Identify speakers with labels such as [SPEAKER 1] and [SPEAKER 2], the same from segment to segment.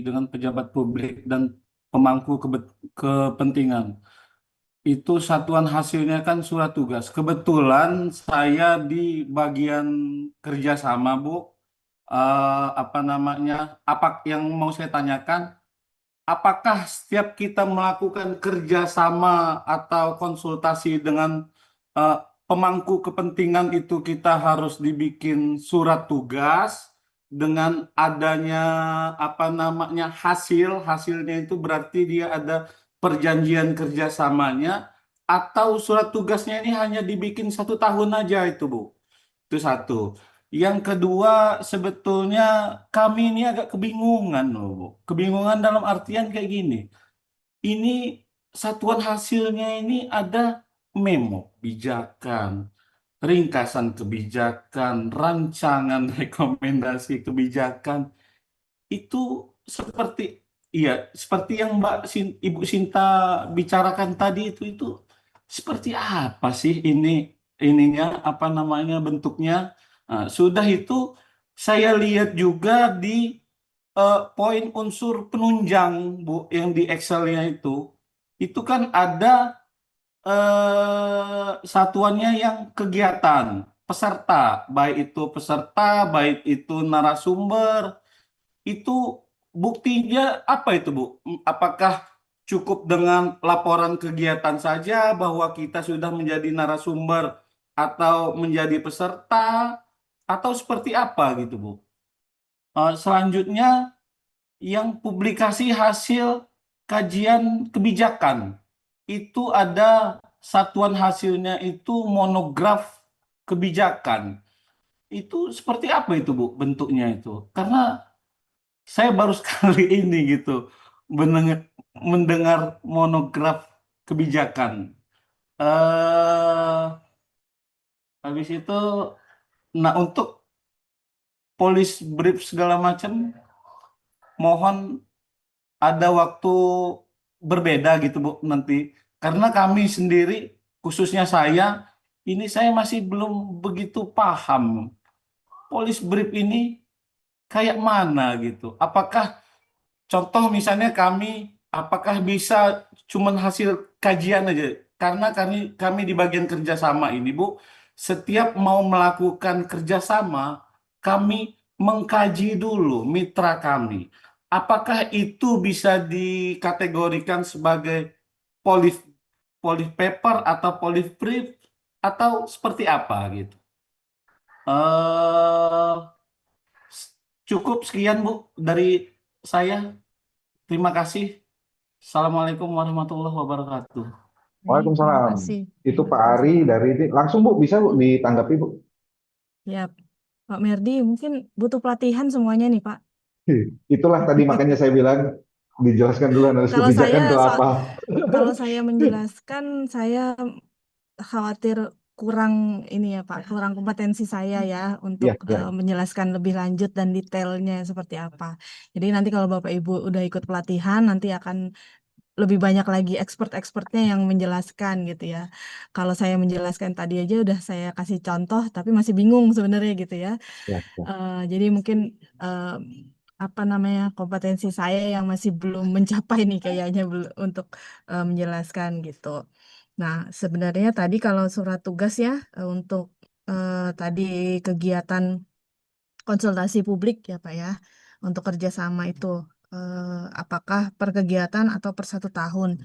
[SPEAKER 1] dengan pejabat publik dan pemangku kepentingan. Itu satuan hasilnya kan surat tugas. Kebetulan saya di bagian kerjasama, Bu. Apa namanya? Apa yang mau saya tanyakan? Apakah setiap kita melakukan kerjasama atau konsultasi dengan eh, pemangku kepentingan itu kita harus dibikin surat tugas dengan adanya apa namanya hasilnya itu berarti dia ada perjanjian kerjasamanya atau surat tugasnya ini hanya dibikin 1 tahun aja itu Bu. Itu satu. Yang kedua, sebetulnya kami ini agak kebingungan loh, Bu. Kebingungan dalam artian kayak gini. Ini satuan hasilnya ini ada memo kebijakan, ringkasan kebijakan, rancangan rekomendasi kebijakan. Itu seperti iya, seperti yang Ibu Sinta bicarakan tadi itu seperti apa sih ininya apa namanya bentuknya. Nah, sudah itu saya lihat juga di poin unsur penunjang Bu yang di Excelnya itu kan ada satuannya yang kegiatan peserta, baik itu peserta, baik itu narasumber, itu buktinya apa itu, Bu? Apakah cukup dengan laporan kegiatan saja bahwa kita sudah menjadi narasumber atau menjadi peserta atau seperti apa gitu, Bu? Selanjutnya yang publikasi hasil kajian kebijakan itu ada satuan hasilnya itu monograf kebijakan. Itu seperti apa itu, Bu, bentuknya itu? Karena saya baru sekali ini gitu mendengar, mendengar monograf kebijakan. eh Habis itu, nah untuk polis brief segala macam, mohon ada waktu berbeda gitu Bu nanti. Karena kami sendiri, khususnya saya masih belum begitu paham polis brief ini kayak mana gitu. Apakah contoh misalnya apakah bisa cuman hasil kajian aja? Karena kami di bagian kerjasama ini, Bu, setiap mau melakukan kerjasama, kami mengkaji dulu mitra kami. Apakah itu bisa dikategorikan sebagai polis polis paper atau polis brief atau seperti apa gitu? eh Cukup sekian Bu dari saya. Terima kasih. Assalamualaikum warahmatullahi wabarakatuh.
[SPEAKER 2] Baik, terima
[SPEAKER 3] Waalaikumsalam.
[SPEAKER 2] kasih.
[SPEAKER 3] Itu Pak Ari
[SPEAKER 2] Waalaikumsalam.
[SPEAKER 3] dari ini. Langsung Bu, bisa Bu ditanggapi Bu?
[SPEAKER 2] Ya, Pak Merdi mungkin butuh pelatihan semuanya nih, Pak.
[SPEAKER 3] Itulah tadi makanya saya bilang dijelaskan dulu analis
[SPEAKER 2] Kalau saya
[SPEAKER 3] kebijakan itu
[SPEAKER 2] so-
[SPEAKER 3] apa.
[SPEAKER 2] kalau saya menjelaskan, saya khawatir kurang ini ya, Pak, kurang kompetensi saya ya untuk
[SPEAKER 3] Iya, ya.
[SPEAKER 2] menjelaskan lebih lanjut dan detailnya seperti apa. Jadi nanti kalau Bapak Ibu udah ikut pelatihan, nanti akan lebih banyak lagi expert-expertnya yang menjelaskan gitu ya. Kalau saya menjelaskan tadi aja udah saya kasih contoh, tapi masih bingung sebenarnya gitu ya.
[SPEAKER 3] Ya, ya.
[SPEAKER 2] Jadi mungkin eh, apa namanya kompetensi saya yang masih belum mencapai nih kayaknya untuk menjelaskan gitu. Nah, sebenarnya tadi kalau surat tugas ya untuk tadi kegiatan konsultasi publik ya Pak ya untuk kerjasama itu apakah per kegiatan atau per 1 tahun?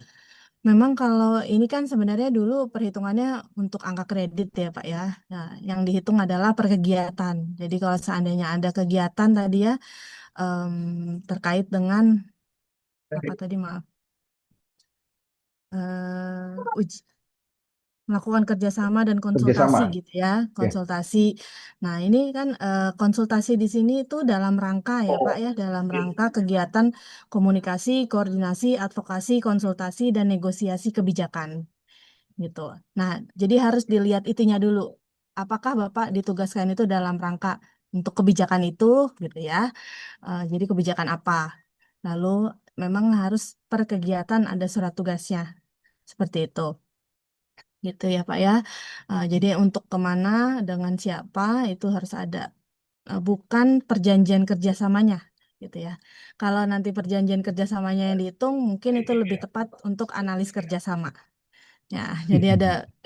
[SPEAKER 2] Memang kalau ini kan sebenarnya dulu perhitungannya untuk angka kredit ya Pak ya. Nah, yang dihitung adalah per kegiatan. Jadi kalau seandainya ada kegiatan tadi ya terkait dengan apa tadi maaf melakukan kerjasama dan konsultasi
[SPEAKER 3] Kerjasama.
[SPEAKER 2] gitu ya,
[SPEAKER 3] Ya.
[SPEAKER 2] konsultasi. Nah, ini kan konsultasi di sini itu dalam rangka ya Pak ya, dalam rangka kegiatan komunikasi, koordinasi, advokasi, konsultasi, dan negosiasi kebijakan gitu. Nah, jadi harus dilihat itunya dulu. Apakah Bapak ditugaskan itu dalam rangka untuk kebijakan itu gitu ya. Jadi kebijakan apa? Lalu memang harus per kegiatan ada surat tugasnya. Seperti itu gitu ya Pak ya. Jadi untuk kemana dengan siapa itu harus ada bukan perjanjian kerjasamanya gitu ya. Kalau nanti perjanjian kerjasamanya yang dihitung, mungkin itu lebih tepat untuk analis kerjasama. Ya, jadi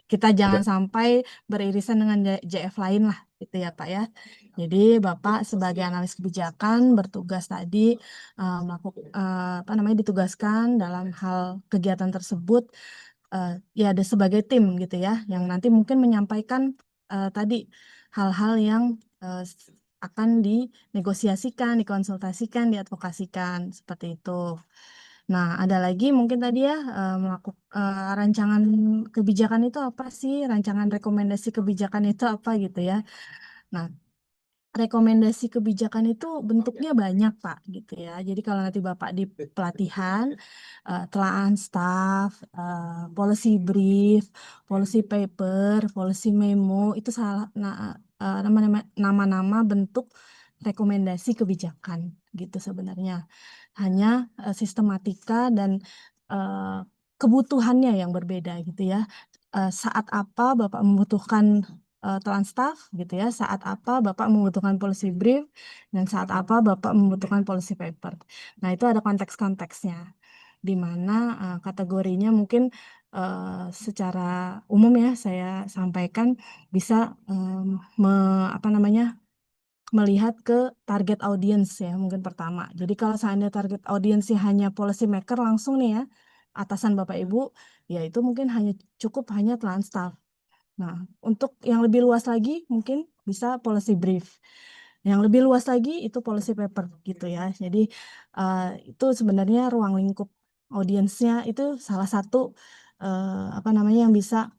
[SPEAKER 2] kita jangan sampai beririsan dengan JF lain lah, gitu ya Pak ya. Jadi Bapak sebagai analis kebijakan bertugas tadi apa namanya ditugaskan dalam hal kegiatan tersebut ya ada sebagai tim gitu ya, yang nanti mungkin menyampaikan tadi hal-hal yang akan dinegosiasikan, dikonsultasikan, diadvokasikan seperti itu. Nah, ada lagi mungkin tadi ya melakukan rancangan kebijakan itu apa sih? Rancangan rekomendasi kebijakan itu apa gitu ya. Nah, rekomendasi kebijakan itu bentuknya banyak, Pak, gitu ya. Jadi kalau nanti Bapak di pelatihan, telaah staff, policy brief, policy paper, policy memo, itu salah nama-nama bentuk rekomendasi kebijakan gitu sebenarnya. Hanya sistematika dan eh, kebutuhannya yang berbeda gitu ya. Saat apa Bapak membutuhkan telan staff gitu ya, saat apa Bapak membutuhkan policy brief, dan saat apa Bapak membutuhkan policy paper. Nah, itu ada konteks-konteksnya, di mana kategorinya mungkin secara umum ya saya sampaikan bisa apa namanya melihat ke target audience ya mungkin pertama. Jadi kalau seandainya target audiensnya hanya policy maker langsung nih ya, atasan Bapak Ibu, ya itu mungkin cukup hanya telan staff. Nah, untuk yang lebih luas lagi mungkin bisa policy brief. Yang lebih luas lagi itu policy paper gitu ya. Jadi eh, itu sebenarnya ruang lingkup audiensnya itu salah satu apa namanya yang bisa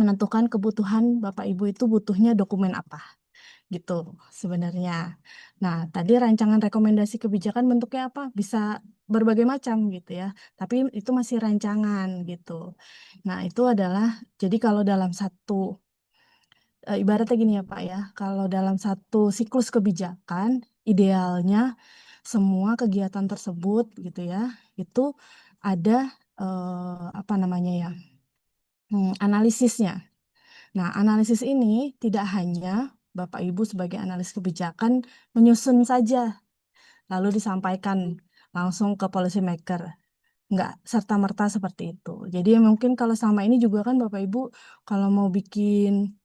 [SPEAKER 2] menentukan kebutuhan Bapak Ibu itu butuhnya dokumen apa gitu sebenarnya. Nah, tadi rancangan rekomendasi kebijakan bentuknya apa? Bisa berbagai macam gitu ya. Tapi itu masih rancangan gitu. Nah, itu adalah jadi kalau dalam satu ibaratnya gini ya Pak ya, kalau dalam satu siklus kebijakan idealnya semua kegiatan tersebut gitu ya, itu ada apa namanya ya, analisisnya. Nah, analisis ini tidak hanya Bapak Ibu sebagai analis kebijakan menyusun saja, lalu disampaikan langsung ke policy maker. Nggak serta-merta seperti itu. Jadi mungkin kalau selama ini juga kan Bapak Ibu kalau mau bikin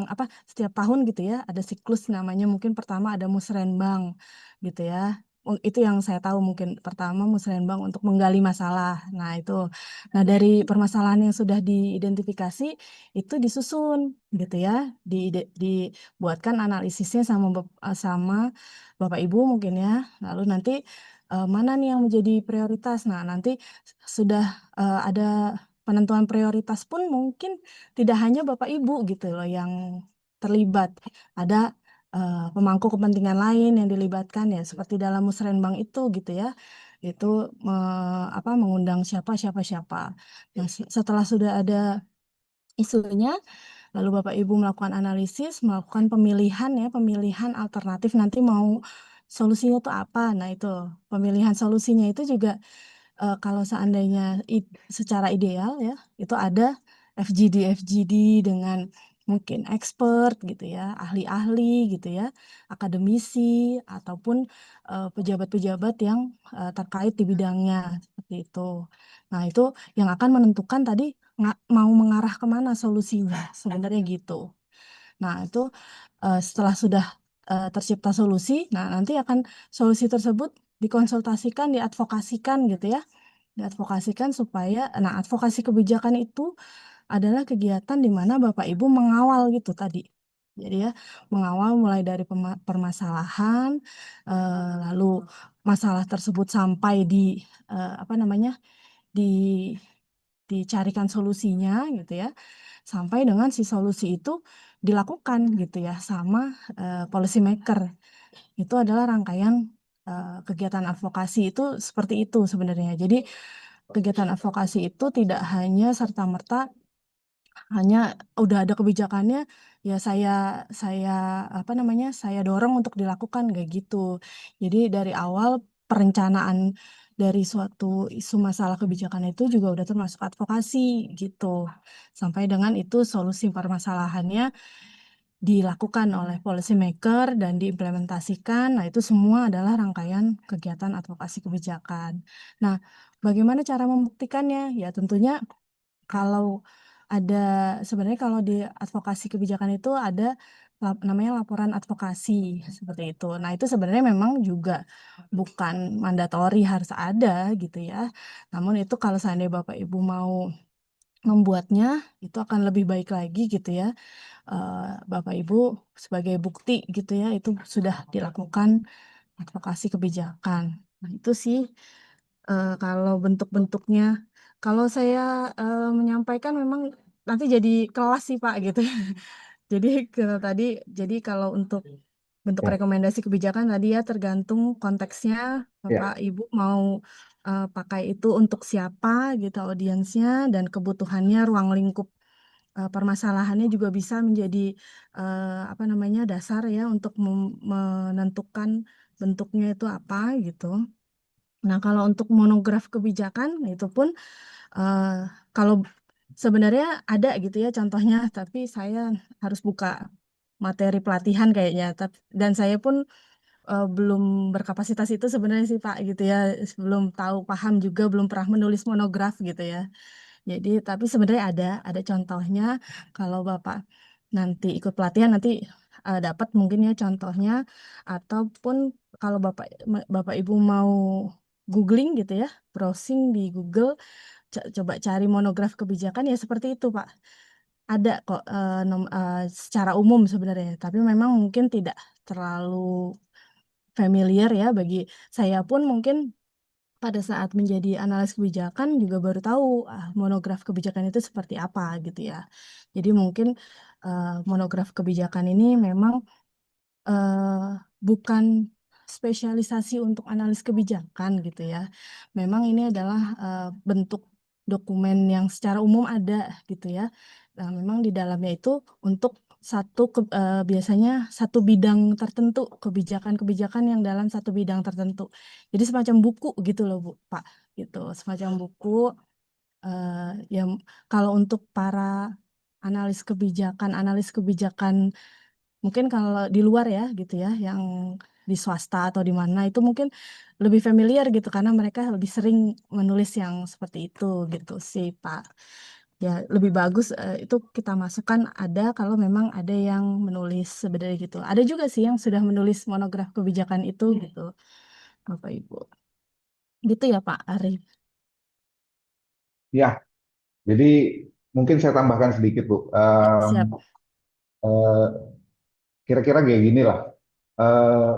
[SPEAKER 2] apa setiap tahun gitu ya ada siklus namanya mungkin pertama ada musrenbang gitu ya. Itu yang saya tahu mungkin pertama musrenbang untuk menggali masalah. Nah itu, nah dari permasalahan yang sudah diidentifikasi itu disusun gitu ya, dibuatkan analisisnya sama Bapak Ibu mungkin ya. Lalu nanti mana nih yang menjadi prioritas. Nah, nanti sudah ada penentuan prioritas pun mungkin tidak hanya Bapak Ibu gitu loh yang terlibat. Ada pemangku kepentingan lain yang dilibatkan ya, seperti dalam musrenbang itu gitu ya. Itu mengundang siapa siapa siapa. Nah, setelah sudah ada isunya, lalu Bapak Ibu melakukan analisis, melakukan pemilihan ya, pemilihan alternatif nanti mau solusinya itu apa. Nah, itu pemilihan solusinya itu juga kalau seandainya secara ideal ya, itu ada FGD dengan mungkin expert gitu ya, ahli-ahli gitu ya, akademisi ataupun pejabat-pejabat yang terkait di bidangnya seperti itu. Nah, itu yang akan menentukan tadi mau mengarah kemana solusinya sebenarnya gitu. Nah, itu setelah sudah tercipta solusi, nah nanti akan solusi tersebut dikonsultasikan, diadvokasikan gitu ya. Diadvokasikan supaya, nah advokasi kebijakan itu adalah kegiatan di mana Bapak Ibu mengawal gitu tadi. Jadi ya, mengawal mulai dari permasalahan, lalu masalah tersebut sampai di apa namanya, di dicarikan solusinya gitu ya, sampai dengan si solusi itu dilakukan gitu ya sama policy maker. Itu adalah rangkaian kegiatan advokasi itu seperti itu sebenarnya. Jadi kegiatan advokasi itu tidak hanya serta-merta hanya udah ada kebijakannya ya saya apa namanya saya dorong untuk dilakukan kayak gitu. Jadi dari awal perencanaan dari suatu isu masalah kebijakan itu juga udah termasuk advokasi gitu. Sampai dengan itu solusi permasalahannya dilakukan oleh policy maker dan diimplementasikan. Nah, itu semua adalah rangkaian kegiatan advokasi kebijakan. Nah, bagaimana cara membuktikannya? Ya, tentunya kalau ada sebenarnya kalau di advokasi kebijakan itu ada namanya laporan advokasi seperti itu. Nah, itu sebenarnya memang juga bukan mandatori harus ada gitu ya. Namun itu kalau seandainya Bapak Ibu mau membuatnya itu akan lebih baik lagi gitu ya. Bapak Ibu sebagai bukti gitu ya itu sudah dilakukan advokasi kebijakan. Nah, itu sih kalau bentuk-bentuknya. Kalau saya menyampaikan memang nanti jadi kelas sih Pak gitu. Jadi kalau tadi, jadi kalau untuk bentuk
[SPEAKER 3] Ya,
[SPEAKER 2] rekomendasi kebijakan tadi ya tergantung konteksnya Bapak
[SPEAKER 3] ya,
[SPEAKER 2] Ibu mau pakai itu untuk siapa gitu audiensnya dan kebutuhannya ruang lingkup permasalahannya juga bisa menjadi apa namanya dasar ya untuk menentukan bentuknya itu apa gitu. Nah, kalau untuk monograf kebijakan itu pun eh, kalau sebenarnya ada gitu ya contohnya, tapi saya harus buka materi pelatihan kayaknya. Dan saya pun belum berkapasitas itu sebenarnya sih Pak gitu ya, belum tahu paham juga, belum pernah menulis monograf gitu ya. Jadi, tapi sebenarnya ada contohnya kalau Bapak nanti ikut pelatihan nanti dapat mungkin ya contohnya ataupun kalau Bapak Ibu mau googling gitu ya, browsing di Google coba cari monograf kebijakan ya seperti itu Pak. Ada kok secara umum sebenarnya, tapi memang mungkin tidak terlalu familiar ya bagi saya pun mungkin pada saat menjadi analis kebijakan juga baru tahu monograf kebijakan itu seperti apa gitu ya. Jadi mungkin monograf kebijakan ini memang bukan spesialisasi untuk analis kebijakan gitu ya. Memang ini adalah bentuk dokumen yang secara umum ada gitu ya. Nah, memang di dalamnya itu untuk biasanya satu bidang tertentu, kebijakan-kebijakan yang dalam satu bidang tertentu. Jadi semacam buku gitu loh Bu, Pak, gitu. Semacam buku yang kalau untuk para analis kebijakan mungkin kalau di luar ya gitu ya, yang di swasta atau di mana itu mungkin lebih familiar gitu karena mereka lebih sering menulis yang seperti itu gitu sih Pak. Ya lebih bagus itu kita masukkan ada kalau memang ada yang menulis sebenarnya gitu. Ada juga sih yang sudah menulis monograf kebijakan itu gitu, Bapak Ibu. Gitu ya Pak Arif.
[SPEAKER 3] ya. Jadi mungkin saya tambahkan sedikit, Bu.
[SPEAKER 2] Siap.
[SPEAKER 3] Eh, Kira-kira kayak gini lah. Eh,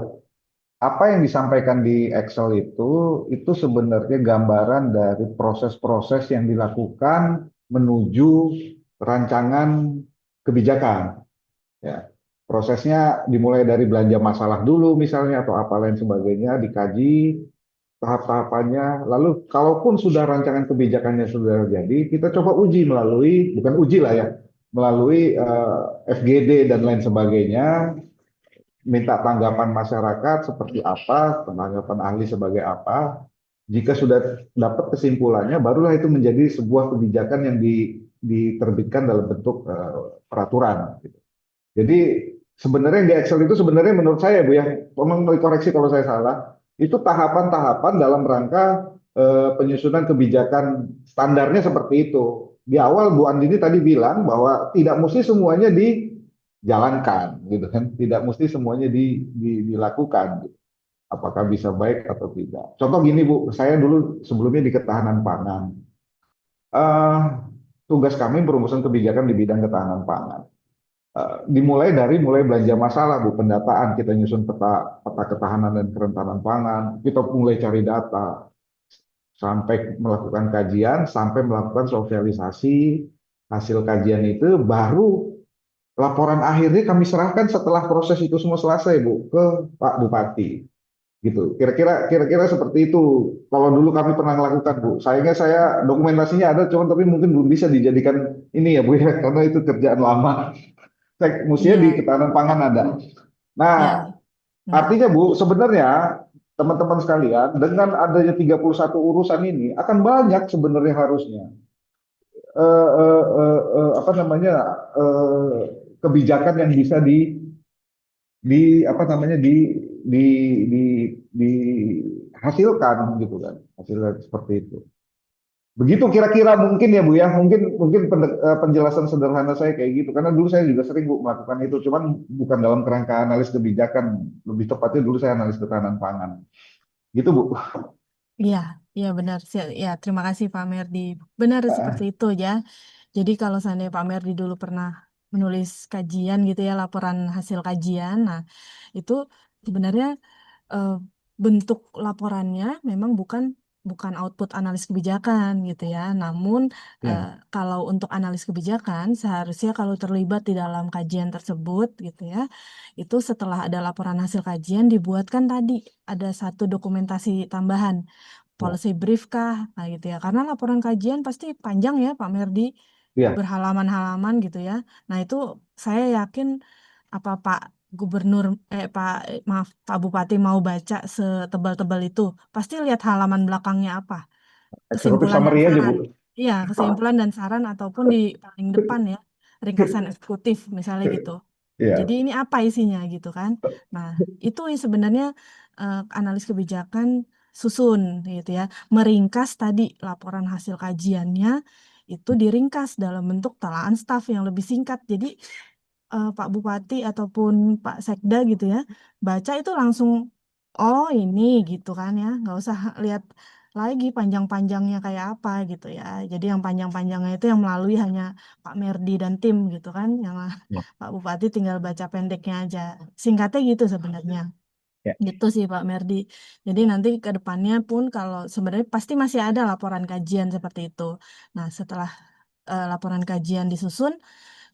[SPEAKER 3] apa yang disampaikan di Excel itu sebenarnya gambaran dari proses-proses yang dilakukan menuju rancangan kebijakan. Ya, prosesnya dimulai dari belanja masalah dulu misalnya atau apa lain sebagainya, dikaji tahap-tahapannya. Lalu kalaupun sudah rancangan kebijakannya sudah jadi, kita coba uji melalui, bukan uji lah ya, melalui FGD dan lain sebagainya, minta tanggapan masyarakat seperti apa, tanggapan ahli sebagai apa. Jika sudah dapat kesimpulannya, barulah itu menjadi sebuah kebijakan yang diterbitkan dalam bentuk peraturan. Jadi sebenarnya di Excel itu sebenarnya menurut saya Bu ya, memang koreksi kalau saya salah, itu tahapan-tahapan dalam rangka penyusunan kebijakan standarnya seperti itu. Di awal Bu Andini tadi bilang bahwa tidak mesti semuanya dijalankan, gitu kan? Tidak mesti semuanya dilakukan. Gitu. Apakah bisa baik atau tidak? Contoh gini Bu, saya dulu sebelumnya di ketahanan pangan. Eh, Tugas kami perumusan kebijakan di bidang ketahanan pangan. Dimulai dari belanja masalah Bu, pendataan, kita nyusun peta peta ketahanan dan kerentanan pangan, kita mulai cari data sampai melakukan kajian, sampai melakukan sosialisasi hasil kajian itu, baru laporan akhirnya kami serahkan setelah proses itu semua selesai Bu ke Pak Bupati gitu. Kira-kira seperti itu. Kalau dulu kami pernah melakukan Bu. Sayangnya saya dokumentasinya ada, cuman tapi mungkin belum bisa dijadikan ini ya Bu ya, karena itu kerjaan lama. Mestinya di
[SPEAKER 2] Iya,
[SPEAKER 3] ketahanan pangan ada. Nah,
[SPEAKER 2] ya. Hmm.
[SPEAKER 3] artinya Bu, sebenarnya teman-teman sekalian, dengan adanya 31 urusan ini, akan banyak sebenarnya harusnya apa namanya kebijakan yang bisa di apa namanya di di dihasilkan gitu kan, hasilkan seperti itu. Begitu kira-kira mungkin ya Bu ya, mungkin mungkin penjelasan sederhana saya kayak gitu, karena dulu saya juga sering Bu melakukan itu, cuman bukan dalam kerangka analis kebijakan, lebih tepatnya dulu saya analis ketahanan pangan, gitu Bu.
[SPEAKER 2] Iya, iya benar sih. Ya, terima kasih Pak Merdi. Benar seperti
[SPEAKER 3] Ah,
[SPEAKER 2] itu ya. Jadi kalau seandainya Pak Merdi dulu pernah menulis kajian gitu ya, laporan hasil kajian, nah itu sebenarnya eh, bentuk laporannya memang bukan bukan output analis kebijakan gitu ya. Namun eh,
[SPEAKER 3] ya,
[SPEAKER 2] kalau untuk analis kebijakan seharusnya kalau terlibat di dalam kajian tersebut gitu ya, itu setelah ada laporan hasil kajian dibuatkan tadi ada satu dokumentasi tambahan,
[SPEAKER 3] ya,
[SPEAKER 2] policy brief kah, nah gitu ya. Karena laporan kajian pasti panjang ya Pak Merdi,
[SPEAKER 3] ya,
[SPEAKER 2] berhalaman-halaman gitu ya. Nah itu saya yakin apa Pak Gubernur, maaf Pak Bupati mau baca setebal-tebal itu, pasti lihat halaman belakangnya apa,
[SPEAKER 3] eksekutif
[SPEAKER 2] kesimpulan dan
[SPEAKER 3] summary aja
[SPEAKER 2] saran.
[SPEAKER 3] Bu.
[SPEAKER 2] Iya, kesimpulan dan saran ataupun di paling depan ya, ringkasan eksekutif misalnya gitu.
[SPEAKER 3] Ya,
[SPEAKER 2] Jadi ini apa isinya gitu kan. Nah, itu sebenarnya analis kebijakan susun gitu ya. Meringkas tadi laporan hasil kajiannya itu diringkas dalam bentuk talaan staf yang lebih singkat. Jadi Pak Bupati ataupun Pak Sekda gitu ya, baca itu langsung, oh ini gitu kan ya, nggak usah lihat lagi panjang-panjangnya kayak apa gitu ya. Jadi yang panjang-panjangnya itu yang melalui hanya Pak Merdi dan tim gitu kan, yang
[SPEAKER 3] ya,
[SPEAKER 2] Pak Bupati tinggal baca pendeknya aja. Singkatnya gitu sebenarnya.
[SPEAKER 3] ya,
[SPEAKER 2] Gitu sih Pak Merdi. Jadi nanti ke depannya pun kalau sebenarnya pasti masih ada laporan kajian seperti itu. Nah, setelah laporan kajian disusun,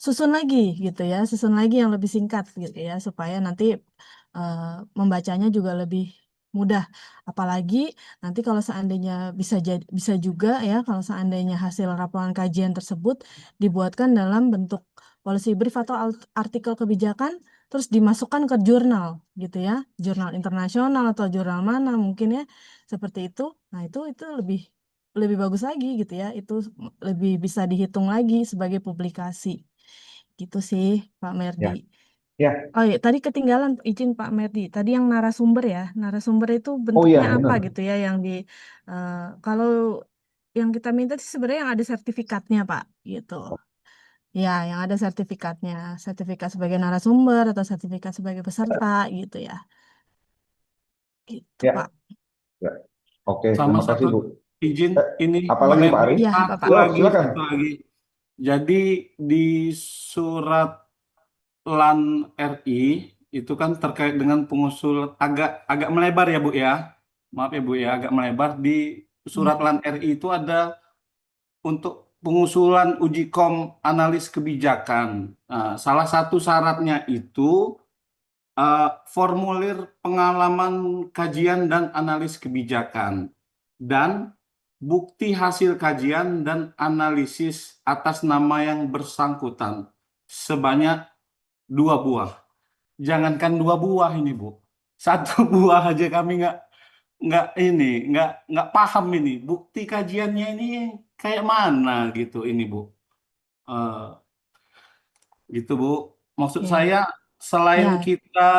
[SPEAKER 2] susun lagi gitu ya, susun lagi yang lebih singkat gitu ya, supaya nanti eh, membacanya juga lebih mudah. Apalagi nanti kalau seandainya bisa juga ya, kalau seandainya hasil laporan kajian tersebut dibuatkan dalam bentuk policy brief atau artikel kebijakan, terus dimasukkan ke jurnal gitu ya, jurnal internasional atau jurnal mana mungkin ya, seperti itu. Nah itu lebih lebih bagus lagi gitu ya, itu lebih bisa dihitung lagi sebagai publikasi. Gitu sih, Pak Merdi.
[SPEAKER 3] ya, ya.
[SPEAKER 2] Oh iya, tadi ketinggalan izin Pak Merdi. Tadi yang narasumber ya. Narasumber itu
[SPEAKER 3] Oh
[SPEAKER 2] bentuknya
[SPEAKER 3] iya
[SPEAKER 2] apa
[SPEAKER 3] benar.
[SPEAKER 2] gitu ya yang eh, kalau yang kita minta sih sebenarnya yang ada sertifikatnya, Pak, gitu. Ya, yang ada sertifikatnya. Sertifikat sebagai narasumber atau sertifikat sebagai peserta gitu ya. Gitu,
[SPEAKER 3] Ya,
[SPEAKER 2] Pak.
[SPEAKER 3] ya. Oke,
[SPEAKER 1] Sama
[SPEAKER 3] terima kasih
[SPEAKER 1] satu
[SPEAKER 3] Bu.
[SPEAKER 1] izin ini
[SPEAKER 3] Apalagi
[SPEAKER 1] Pak
[SPEAKER 3] Pak
[SPEAKER 1] Merdi,
[SPEAKER 3] Ari?
[SPEAKER 2] Ya,
[SPEAKER 1] satu
[SPEAKER 2] Bapak.
[SPEAKER 3] Oh,
[SPEAKER 1] lagi,
[SPEAKER 3] silakan.
[SPEAKER 1] satu lagi. Jadi di surat LAN RI itu kan terkait dengan pengusul agak agak melebar ya Bu ya. Maaf ya Bu ya, agak melebar di surat
[SPEAKER 2] Ya,
[SPEAKER 1] LAN RI itu ada untuk pengusulan uji kom analis kebijakan. Nah, salah satu syaratnya itu formulir pengalaman kajian dan analis kebijakan dan bukti hasil kajian dan analisis atas nama yang bersangkutan sebanyak 2 buah. Jangankan 2 buah ini Bu, 1 buah aja kami nggak paham ini bukti kajiannya ini kayak mana gitu ini Bu. Eh, gitu Bu. Maksud saya
[SPEAKER 2] ya,
[SPEAKER 1] selain
[SPEAKER 2] ya,
[SPEAKER 1] kita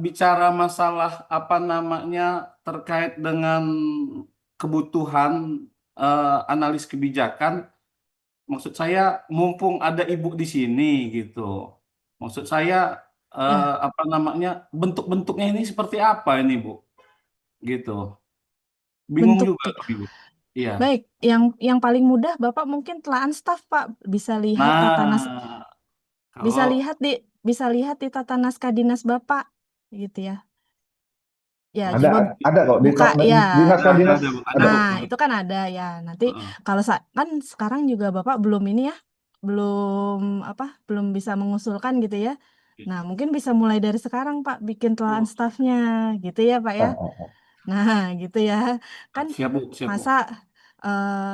[SPEAKER 1] bicara masalah apa namanya terkait dengan kebutuhan analis kebijakan, maksud saya mumpung ada Ibu di sini gitu. Maksud saya
[SPEAKER 2] ya.
[SPEAKER 1] apa namanya bentuk-bentuknya ini seperti apa ini Bu? Gitu. Bingung
[SPEAKER 2] Bentuk
[SPEAKER 1] juga kami Bu. Iya.
[SPEAKER 2] baik, yang paling mudah Bapak mungkin telaan staf, Pak. Bisa lihat tata nas
[SPEAKER 1] Nah,
[SPEAKER 2] bisa
[SPEAKER 1] kalau
[SPEAKER 2] lihat di bisa lihat di tata naskah dinas Bapak gitu ya. Ya,
[SPEAKER 3] Ada
[SPEAKER 2] coba
[SPEAKER 3] ada kok di,
[SPEAKER 2] buka ya.
[SPEAKER 3] di naskah dinas
[SPEAKER 1] ada Bu, ada
[SPEAKER 3] ada
[SPEAKER 1] Bu.
[SPEAKER 3] Bu.
[SPEAKER 2] Nah, itu kan ada ya. Nanti
[SPEAKER 1] Heeh.
[SPEAKER 2] kalau kan sekarang juga Bapak belum ini ya, belum apa, belum bisa mengusulkan gitu ya. Nah, mungkin bisa mulai dari sekarang Pak bikin telaan
[SPEAKER 1] Oh,
[SPEAKER 2] stafnya gitu ya, Pak
[SPEAKER 3] Ah,
[SPEAKER 2] ya.
[SPEAKER 3] ah, ah.
[SPEAKER 2] Nah, gitu ya. Kan
[SPEAKER 1] siap Bu, siap Bu.
[SPEAKER 2] masa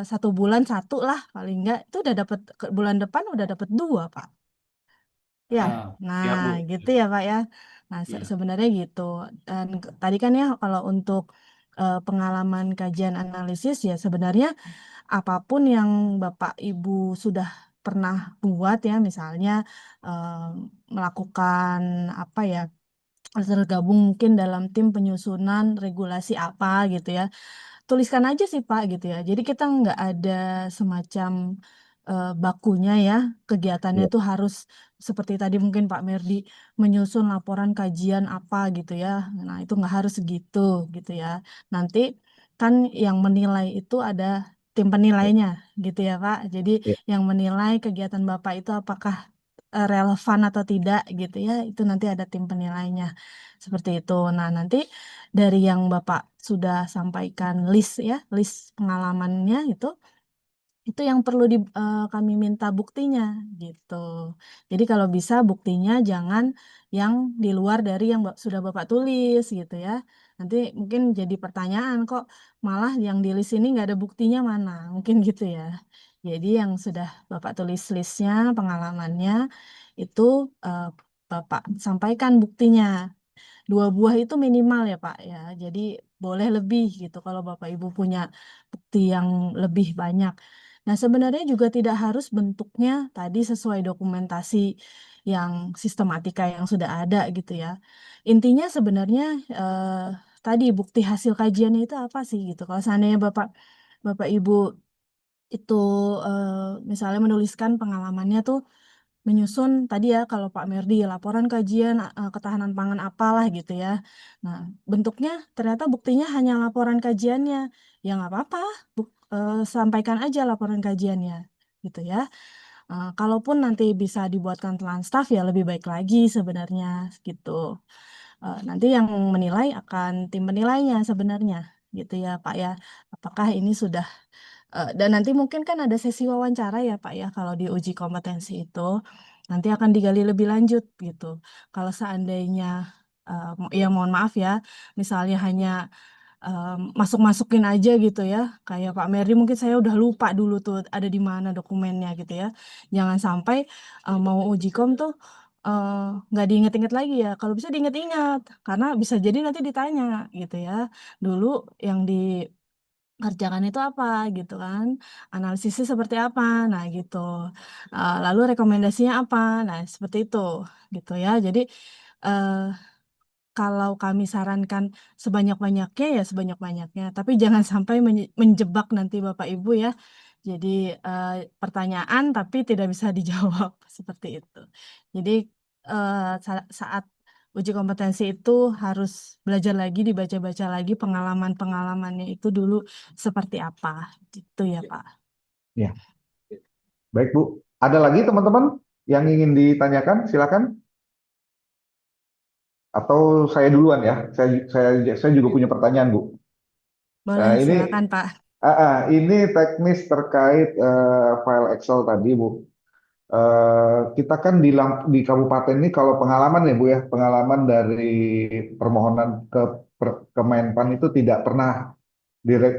[SPEAKER 2] 1 bulan satu lah paling enggak itu udah dapat, bulan depan udah dapat dua Pak. Ya, nah
[SPEAKER 1] Siap Bu.
[SPEAKER 2] gitu ya Pak ya. Nah
[SPEAKER 1] Iya.
[SPEAKER 2] sebenarnya gitu. Dan tadi kan ya kalau untuk pengalaman kajian analisis ya sebenarnya apapun yang Bapak Ibu sudah pernah buat ya, misalnya melakukan apa ya, tergabung mungkin dalam tim penyusunan regulasi apa gitu ya, tuliskan aja sih Pak gitu ya. Jadi kita nggak ada semacam bakunya ya, kegiatannya
[SPEAKER 3] Iya.
[SPEAKER 2] itu harus seperti tadi mungkin Pak Merdi menyusun laporan kajian apa gitu ya. Nah itu nggak harus segitu gitu ya. Nanti kan yang menilai itu ada tim penilainya gitu ya Pak. Jadi
[SPEAKER 3] Iya.
[SPEAKER 2] yang menilai kegiatan Bapak itu apakah relevan atau tidak gitu ya, itu nanti ada tim penilainya seperti itu. Nah, nanti dari yang Bapak sudah sampaikan list ya, list pengalamannya itu yang perlu kami minta buktinya gitu. Jadi kalau bisa buktinya jangan yang di luar dari yang sudah Bapak tulis gitu ya. Nanti mungkin jadi pertanyaan kok malah yang di list ini nggak ada buktinya mana, mungkin gitu ya. Jadi yang sudah Bapak tulis listnya, pengalamannya itu eh, Bapak sampaikan buktinya. 2 buah itu minimal ya Pak ya. Jadi boleh lebih gitu kalau Bapak Ibu punya bukti yang lebih banyak. Nah, sebenarnya juga tidak harus bentuknya tadi sesuai dokumentasi yang sistematika yang sudah ada gitu ya. Intinya sebenarnya tadi bukti hasil kajiannya itu apa sih gitu. Kalau seandainya Bapak Bapak Ibu itu eh, misalnya menuliskan pengalamannya tuh menyusun tadi ya kalau Pak Merdi laporan kajian ketahanan pangan apalah gitu ya. Nah, bentuknya ternyata buktinya hanya laporan kajiannya. Ya nggak apa-apa, sampaikan aja laporan kajiannya gitu ya. Kalaupun nanti bisa dibuatkan telan staf ya lebih baik lagi sebenarnya gitu. Nanti yang menilai akan tim penilainya sebenarnya gitu ya Pak ya. Apakah ini sudah dan nanti mungkin kan ada sesi wawancara ya Pak ya kalau di uji kompetensi itu nanti akan digali lebih lanjut gitu. Kalau seandainya ya mohon maaf ya, misalnya hanya masuk-masukin aja gitu ya, kayak Pak Mary mungkin saya udah lupa dulu tuh ada di mana dokumennya gitu ya. Jangan sampai mau uji kom tuh eh, nggak diinget-inget lagi ya. Kalau bisa diinget-inget, karena bisa jadi nanti ditanya gitu ya. Dulu yang di kerjakan itu apa gitu kan, analisisnya seperti apa, nah gitu. Lalu rekomendasinya apa, nah seperti itu gitu ya. Jadi eh, kalau kami sarankan sebanyak-banyaknya ya sebanyak-banyaknya, tapi jangan sampai menjebak nanti Bapak Ibu ya. Jadi eh, pertanyaan tapi tidak bisa dijawab seperti itu. Jadi saat uji kompetensi itu harus belajar lagi, dibaca-baca lagi pengalaman-pengalamannya itu dulu seperti apa, gitu ya Pak.
[SPEAKER 3] Ya, baik Bu. Ada lagi teman-teman yang ingin ditanyakan? Silakan. Atau saya duluan ya. Saya juga punya pertanyaan Bu.
[SPEAKER 2] Boleh,
[SPEAKER 3] Nah,
[SPEAKER 2] silakan Pak.
[SPEAKER 3] ini teknis terkait file Excel tadi Bu. Kita kan di kabupaten ini kalau pengalaman ya Bu ya, pengalaman dari permohonan ke Menpan itu tidak pernah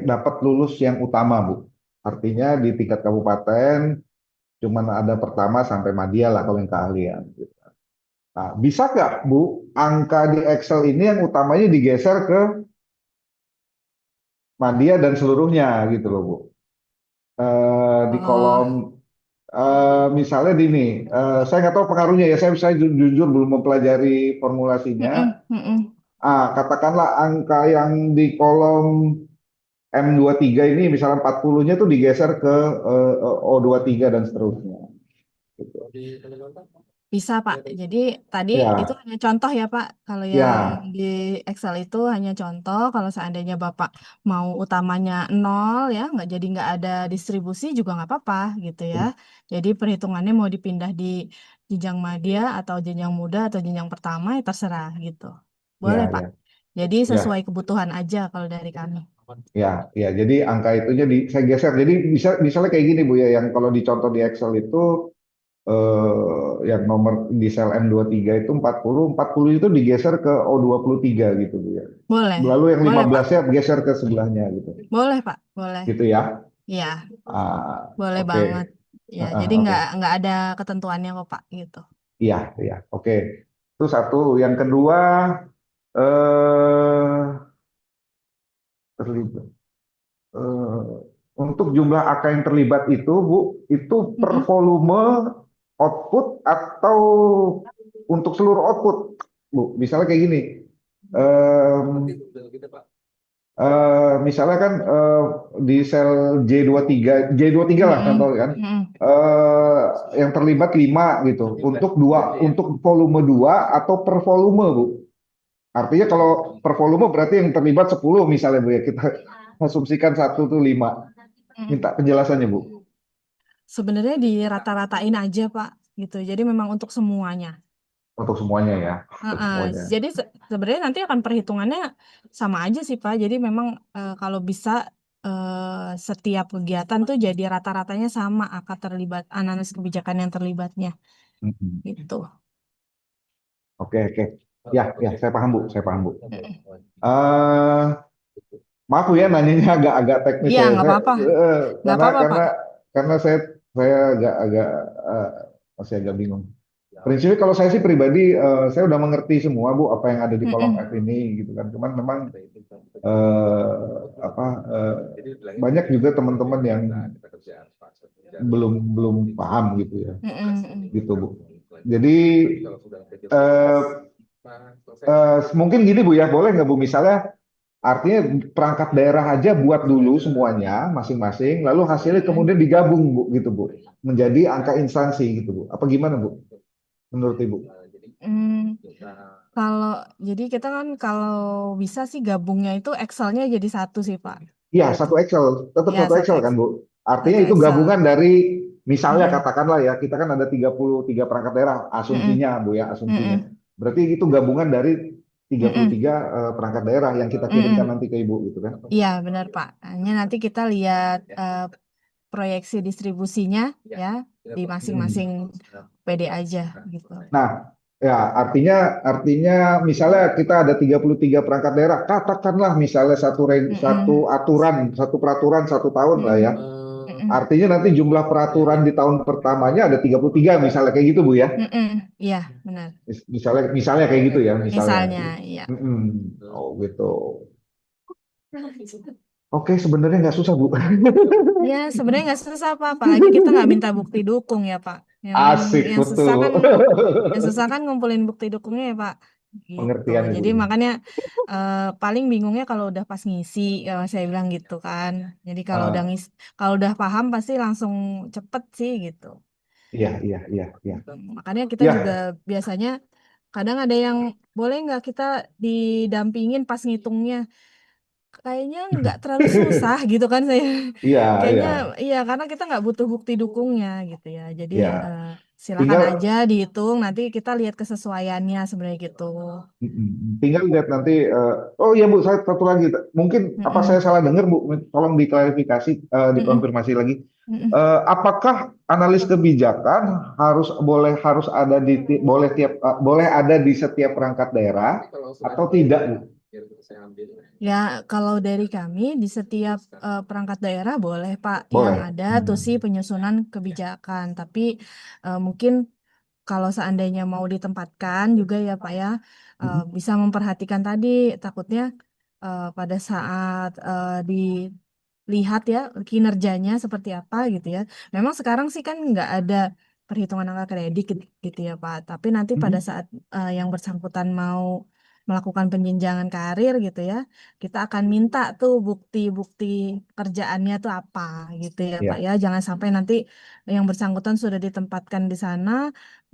[SPEAKER 3] dapat lulus yang utama Bu. Artinya di tingkat kabupaten cuman ada pertama sampai madya lah kalau yang keahlian. Nah, bisa nggak Bu, angka di Excel ini yang utamanya digeser ke madya dan seluruhnya gitu loh Bu. Di
[SPEAKER 2] Oh,
[SPEAKER 3] kolom misalnya gini, saya nggak tahu pengaruhnya ya, saya jujur belum mempelajari formulasinya.
[SPEAKER 2] mm-mm, mm-mm.
[SPEAKER 3] Katakanlah angka yang di kolom M23 ini misalnya 40-nya tuh digeser ke O23 dan seterusnya. Gitu.
[SPEAKER 2] Bisa Pak. Jadi tadi itu
[SPEAKER 3] Ya,
[SPEAKER 2] hanya contoh ya Pak. Kalau yang
[SPEAKER 3] ya,
[SPEAKER 2] di Excel itu hanya contoh. Kalau seandainya Bapak mau utamanya nol ya, nggak ada distribusi juga nggak apa-apa gitu ya. Jadi perhitungannya mau dipindah di jenjang madya atau jenjang muda atau jenjang pertama ya terserah gitu. Boleh
[SPEAKER 3] ya,
[SPEAKER 2] Pak.
[SPEAKER 3] ya,
[SPEAKER 2] Jadi sesuai
[SPEAKER 3] ya,
[SPEAKER 2] kebutuhan aja kalau dari kami.
[SPEAKER 3] ya, ya. Jadi angka itunya saya geser. Jadi misalnya kayak gini Bu ya, yang kalau dicontoh di Excel itu yang nomor di sel M23 itu 40 itu digeser ke O23 gitu Bu ya.
[SPEAKER 2] Boleh.
[SPEAKER 3] Lalu yang
[SPEAKER 2] Boleh Pak.
[SPEAKER 3] 15-nya geser ke sebelahnya gitu.
[SPEAKER 2] Boleh Pak. Boleh.
[SPEAKER 3] Gitu ya.
[SPEAKER 2] Iya, boleh
[SPEAKER 3] Oke.
[SPEAKER 2] banget. Ya, jadi
[SPEAKER 3] Oke.
[SPEAKER 2] nggak ada ketentuannya kok Pak gitu.
[SPEAKER 3] Iya, iya. Oke. Itu satu. Yang kedua, eh terlibat. untuk jumlah AK yang terlibat itu, Bu, itu per
[SPEAKER 2] Mm-mm.
[SPEAKER 3] volume output atau untuk seluruh output, Bu? Misalnya kayak gini, em, misalnya kan di sel J23 lah
[SPEAKER 2] Mm-mm.
[SPEAKER 3] contoh kan,
[SPEAKER 2] Mm-mm.
[SPEAKER 3] eh, yang terlibat 5 gitu, untuk volume 2 atau per volume, Bu? Artinya kalau per volume berarti yang terlibat 10 misalnya, Bu, ya. Kita asumsikan satu tuh 5.
[SPEAKER 2] Mm-mm.
[SPEAKER 3] Minta penjelasannya, Bu.
[SPEAKER 2] Sebenarnya dirata-ratain aja, Pak, gitu. Jadi memang untuk semuanya.
[SPEAKER 3] Untuk semuanya ya, untuk
[SPEAKER 2] Heeh.
[SPEAKER 3] semuanya.
[SPEAKER 2] Jadi sebenarnya nanti akan perhitungannya sama aja sih, Pak. Jadi memang kalau bisa setiap kegiatan tuh jadi rata-ratanya sama angka terlibat, analisis kebijakan yang terlibatnya
[SPEAKER 3] Mm-mm.
[SPEAKER 2] gitu.
[SPEAKER 3] Oke, oke. Ya, ya, saya paham, Bu. Saya paham, Bu.
[SPEAKER 2] Mm-mm.
[SPEAKER 3] eh Maaf, Bu, ya, nanyanya agak teknis
[SPEAKER 2] Iya,
[SPEAKER 3] saya.
[SPEAKER 2] nggak
[SPEAKER 3] Saya
[SPEAKER 2] apa-apa. Nggak
[SPEAKER 3] karena
[SPEAKER 2] apa-apa, Pak.
[SPEAKER 3] saya agak eh, masih agak bingung. Prinsipnya kalau saya sih pribadi, saya udah mengerti semua, Bu, apa yang ada di kolom F
[SPEAKER 2] Mm-mm.
[SPEAKER 3] ini gitu kan. Cuman memang apa banyak juga teman-teman yang belum belum paham gitu ya,
[SPEAKER 2] Mm-mm.
[SPEAKER 3] gitu, Bu. Jadi eh, mungkin gini, Bu, ya, boleh nggak, Bu, misalnya artinya perangkat daerah aja buat dulu semuanya masing-masing, lalu hasilnya
[SPEAKER 2] Mm-mm.
[SPEAKER 3] kemudian digabung, Bu, gitu, Bu, menjadi angka instansi gitu, Bu. Apa gimana, Bu? Menurut Ibu?
[SPEAKER 2] Mm. Kalau jadi kita kan kalau bisa sih gabungnya itu Excelnya jadi satu sih, Pak.
[SPEAKER 3] Iya,
[SPEAKER 2] Gitu.
[SPEAKER 3] satu Excel, tetap
[SPEAKER 2] Ya,
[SPEAKER 3] satu
[SPEAKER 2] satu
[SPEAKER 3] Excel kan,
[SPEAKER 2] Excel.
[SPEAKER 3] Bu. Artinya
[SPEAKER 2] Satu
[SPEAKER 3] itu
[SPEAKER 2] Excel.
[SPEAKER 3] gabungan dari, misalnya
[SPEAKER 2] Mm-mm.
[SPEAKER 3] katakanlah ya, kita kan ada 33 perangkat daerah,
[SPEAKER 2] Mm-mm.
[SPEAKER 3] asumsinya, Bu, ya, asumsinya.
[SPEAKER 2] Mm-mm.
[SPEAKER 3] Berarti itu gabungan dari tiga puluh
[SPEAKER 2] Mm-mm.
[SPEAKER 3] tiga perangkat daerah yang kita kirimkan
[SPEAKER 2] Mm-mm.
[SPEAKER 3] nanti ke Ibu gitu kan.
[SPEAKER 2] Iya, benar, Pak. Hanya nanti kita lihat proyeksi distribusinya ya di masing-masing
[SPEAKER 3] Mm.
[SPEAKER 2] PD aja gitu.
[SPEAKER 3] Nah, ya, artinya misalnya kita ada 33 perangkat daerah, katakanlah misalnya satu
[SPEAKER 2] Mm-mm.
[SPEAKER 3] aturan, satu peraturan 1 tahun lah ya.
[SPEAKER 2] Mm-mm. Mm-mm.
[SPEAKER 3] Artinya nanti jumlah peraturan di tahun pertamanya ada 33 misalnya kayak gitu, Bu, ya.
[SPEAKER 2] Mm-mm. Iya, benar.
[SPEAKER 3] Misalnya kayak gitu ya, misalnya.
[SPEAKER 2] Misalnya, iya.
[SPEAKER 3] Mm-mm. Oh, gitu. Oke, sebenarnya nggak susah, Bu.
[SPEAKER 2] Ya, sebenarnya nggak susah Pak, apalagi kita nggak minta bukti dukung ya Pak. Yang
[SPEAKER 3] Asik,
[SPEAKER 2] yang susah kan
[SPEAKER 3] betul.
[SPEAKER 2] yang susah kan ngumpulin bukti dukungnya ya Pak. Gitu.
[SPEAKER 3] Pengertian, Ibu.
[SPEAKER 2] Jadi makanya paling bingungnya kalau udah pas ngisi, kalau saya bilang gitu kan. Jadi
[SPEAKER 3] Ah,
[SPEAKER 2] kalau udah paham pasti langsung cepet sih gitu.
[SPEAKER 3] iya, iya, iya, iya.
[SPEAKER 2] Makanya kita juga
[SPEAKER 3] Ya.
[SPEAKER 2] biasanya kadang ada yang boleh nggak kita didampingin pas ngitungnya. Kayaknya nggak terlalu susah gitu kan saya.
[SPEAKER 3] Iya,
[SPEAKER 2] Kayaknya
[SPEAKER 3] iya,
[SPEAKER 2] iya karena kita nggak butuh bukti dukungnya gitu ya. Jadi
[SPEAKER 3] iya.
[SPEAKER 2] silakan
[SPEAKER 3] Tinggal
[SPEAKER 2] aja dihitung. Nanti kita lihat kesesuaiannya sebenarnya gitu.
[SPEAKER 3] tinggal lihat nanti. Oh iya, Bu, saya satu lagi. Mungkin apa saya
[SPEAKER 2] Mm-mm.
[SPEAKER 3] salah dengar, Bu? Tolong diklarifikasi,
[SPEAKER 2] Mm-mm.
[SPEAKER 3] dikonfirmasi lagi.
[SPEAKER 2] Mm-mm.
[SPEAKER 3] Apakah analis kebijakan harus ada boleh ada di setiap perangkat daerah atau tidak, Bu?
[SPEAKER 2] Ya kalau dari kami di setiap perangkat daerah boleh Pak. Yang
[SPEAKER 3] Boleh.
[SPEAKER 2] ada tuh sih
[SPEAKER 3] Hmm.
[SPEAKER 2] penyusunan kebijakan. Tapi mungkin kalau seandainya mau ditempatkan juga ya Pak ya,
[SPEAKER 3] Hmm.
[SPEAKER 2] bisa memperhatikan tadi takutnya pada saat dilihat ya kinerjanya seperti apa gitu ya. Memang sekarang sih kan nggak ada perhitungan angka kredit gitu ya Pak. Tapi nanti pada
[SPEAKER 3] Hmm.
[SPEAKER 2] saat yang bersangkutan mau melakukan penjenjangan karir gitu ya, kita akan minta tuh bukti-bukti kerjaannya tuh apa gitu ya Pak
[SPEAKER 3] Ya.
[SPEAKER 2] ya. Jangan sampai nanti yang bersangkutan sudah ditempatkan di sana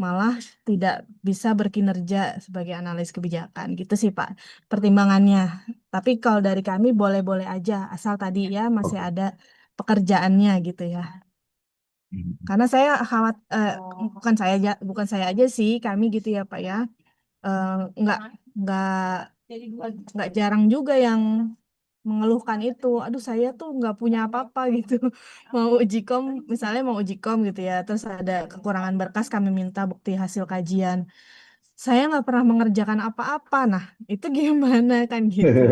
[SPEAKER 2] malah tidak bisa berkinerja sebagai analis kebijakan gitu sih Pak pertimbangannya. Tapi kalau dari kami boleh-boleh aja asal tadi ya masih
[SPEAKER 3] Oke.
[SPEAKER 2] ada pekerjaannya gitu ya.
[SPEAKER 3] Hmm.
[SPEAKER 2] Karena saya bukan saya aja sih kami gitu ya Pak ya. Eh, nggak nggak nggak jarang juga yang mengeluhkan itu. Aduh saya tuh nggak punya apa-apa gitu. Mau uji kom, misalnya mau uji kom gitu ya. Terus ada kekurangan berkas kami minta bukti hasil kajian. Saya nggak pernah mengerjakan apa-apa. Nah itu gimana kan gitu.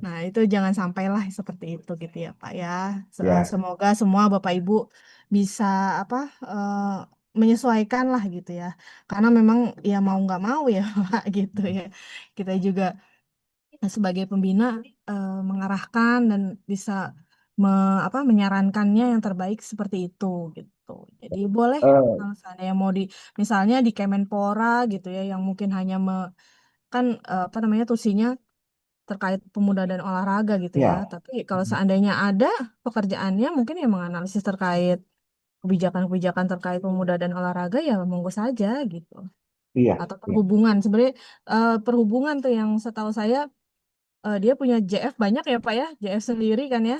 [SPEAKER 2] Nah itu jangan sampailah seperti itu gitu ya Pak ya.
[SPEAKER 3] Ya.
[SPEAKER 2] Semoga semua Bapak Ibu bisa apa menyesuaikan lah gitu ya. Karena memang ya mau nggak mau ya Pak gitu ya. Kita juga sebagai pembina mengarahkan dan bisa menyarankannya yang terbaik seperti itu gitu. Jadi boleh
[SPEAKER 3] Eh,
[SPEAKER 2] kalau seandainya mau misalnya di Kemenpora gitu ya, yang mungkin hanya kan apa namanya tusinya terkait pemuda dan olahraga gitu ya.
[SPEAKER 3] ya,
[SPEAKER 2] Tapi kalau seandainya ada pekerjaannya mungkin yang menganalisis terkait kebijakan-kebijakan terkait pemuda dan olahraga ya monggo saja gitu.
[SPEAKER 3] iya,
[SPEAKER 2] Atau
[SPEAKER 3] iya.
[SPEAKER 2] perhubungan. Sebenarnya perhubungan tuh yang setahu saya dia punya JF banyak ya Pak ya, JF sendiri kan ya.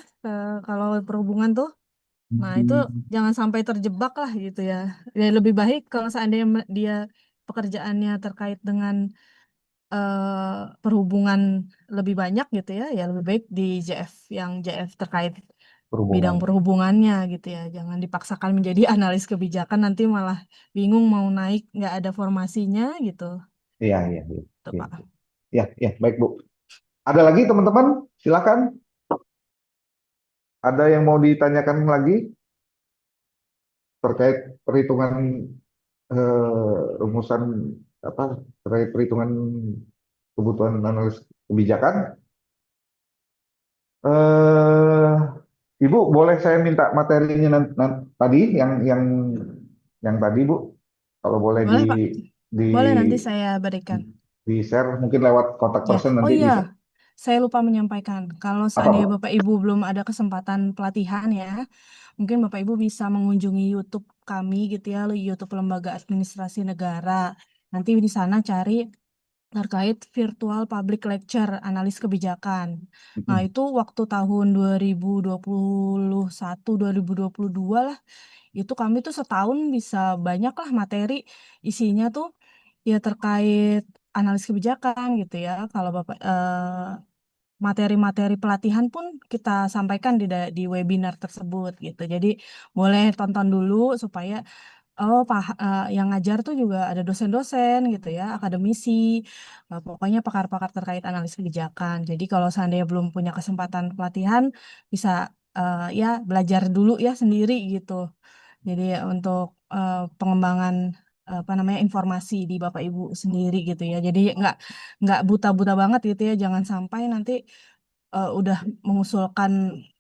[SPEAKER 2] Kalau perhubungan tuh. Nah, itu
[SPEAKER 3] Hmm,
[SPEAKER 2] jangan sampai terjebak lah gitu ya. Ya lebih baik kalau seandainya dia pekerjaannya terkait dengan perhubungan lebih banyak gitu ya, ya lebih baik di JF yang JF terkait bidang
[SPEAKER 3] Perhubungan.
[SPEAKER 2] perhubungannya gitu ya. Jangan dipaksakan menjadi analis kebijakan nanti malah bingung mau naik nggak ada formasinya gitu.
[SPEAKER 3] Iya, iya, iya.
[SPEAKER 2] Tuh,
[SPEAKER 3] Iya,
[SPEAKER 2] Pak.
[SPEAKER 3] iya, iya, baik Bu. Ada lagi teman-teman? Silakan. Ada yang mau ditanyakan lagi terkait perhitungan rumusan apa terkait perhitungan kebutuhan analis kebijakan? Eh, Ibu, boleh saya minta materinya tadi yang tadi Bu, kalau boleh
[SPEAKER 2] Boleh, Pak.
[SPEAKER 3] di
[SPEAKER 2] Boleh nanti saya berikan.
[SPEAKER 3] di share mungkin lewat kontak
[SPEAKER 2] Ya,
[SPEAKER 3] person
[SPEAKER 2] oh
[SPEAKER 3] nanti
[SPEAKER 2] iya,
[SPEAKER 3] bisa.
[SPEAKER 2] saya lupa menyampaikan. Kalau
[SPEAKER 3] Apa
[SPEAKER 2] seandainya
[SPEAKER 3] Bu?
[SPEAKER 2] Bapak Ibu belum ada kesempatan pelatihan ya, mungkin Bapak Ibu bisa mengunjungi YouTube kami gitu ya, YouTube Lembaga Administrasi Negara. Nanti di sana cari terkait virtual public lecture analis kebijakan. Nah,
[SPEAKER 3] Mm-mm.
[SPEAKER 2] itu waktu tahun 2021, 2022 lah, itu kami tuh setahun bisa banyak lah materi isinya tuh ya terkait analis kebijakan gitu ya. Kalau Bapak materi-materi pelatihan pun kita sampaikan di webinar tersebut gitu. Jadi boleh tonton dulu supaya yang ngajar tuh juga ada dosen-dosen gitu ya, akademisi, pokoknya pakar-pakar terkait analisis kebijakan. Jadi kalau seandainya belum punya kesempatan pelatihan, bisa ya belajar dulu ya sendiri gitu. Jadi untuk pengembangan apa namanya informasi di Bapak Ibu sendiri gitu ya. Jadi nggak buta-buta banget gitu ya. Jangan sampai nanti udah mengusulkan